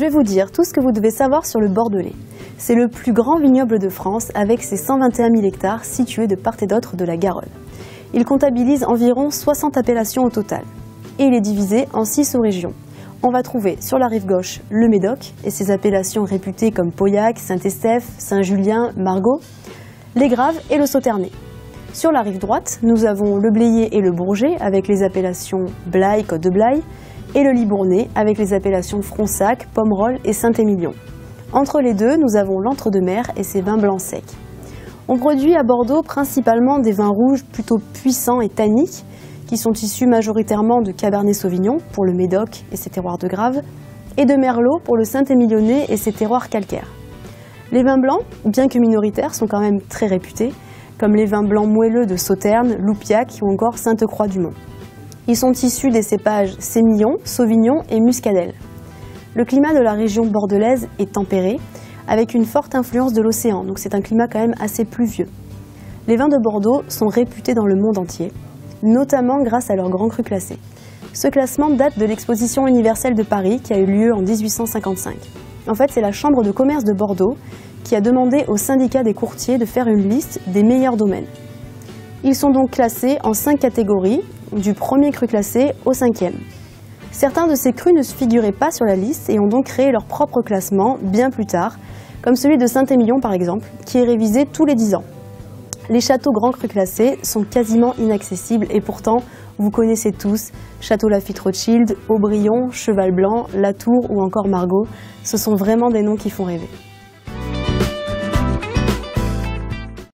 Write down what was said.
Je vais vous dire tout ce que vous devez savoir sur le Bordelais. C'est le plus grand vignoble de France avec ses 121 000 hectares situés de part et d'autre de la Garonne. Il comptabilise environ 60 appellations au total. Et il est divisé en 6 sous-régions. On va trouver sur la rive gauche le Médoc et ses appellations réputées comme Pauillac, Saint-Estèphe, Saint-Julien, Margaux, les Graves et le Sauternais. Sur la rive droite, nous avons le Blayais et le Bourget avec les appellations Blaye, Côte de Blaye, et le Libournais avec les appellations Fronsac, Pomerol et Saint-Émilion. Entre les deux, nous avons l'Entre-deux-Mers et ses vins blancs secs. On produit à Bordeaux principalement des vins rouges plutôt puissants et tanniques, qui sont issus majoritairement de Cabernet Sauvignon pour le Médoc et ses terroirs de Graves, et de Merlot pour le Saint-Émilionnais et ses terroirs calcaires. Les vins blancs, bien que minoritaires, sont quand même très réputés, comme les vins blancs moelleux de Sauternes, Loupiac ou encore Sainte-Croix-du-Mont. Ils sont issus des cépages Sémillon, Sauvignon et Muscadelle. Le climat de la région bordelaise est tempéré, avec une forte influence de l'océan, donc c'est un climat quand même assez pluvieux. Les vins de Bordeaux sont réputés dans le monde entier, notamment grâce à leur grand cru classé. Ce classement date de l'exposition universelle de Paris qui a eu lieu en 1855. En fait, c'est la Chambre de commerce de Bordeaux qui a demandé au syndicat des courtiers de faire une liste des meilleurs domaines. Ils sont donc classés en 5 catégories, du premier cru classé au 5e. Certains de ces crus ne se figuraient pas sur la liste et ont donc créé leur propre classement bien plus tard, comme celui de Saint-Émilion par exemple, qui est révisé tous les 10 ans. Les châteaux grands crus classés sont quasiment inaccessibles et pourtant, vous connaissez tous Château Lafite Rothschild, Aubryon, Cheval Blanc, Latour ou encore Margaux. Ce sont vraiment des noms qui font rêver.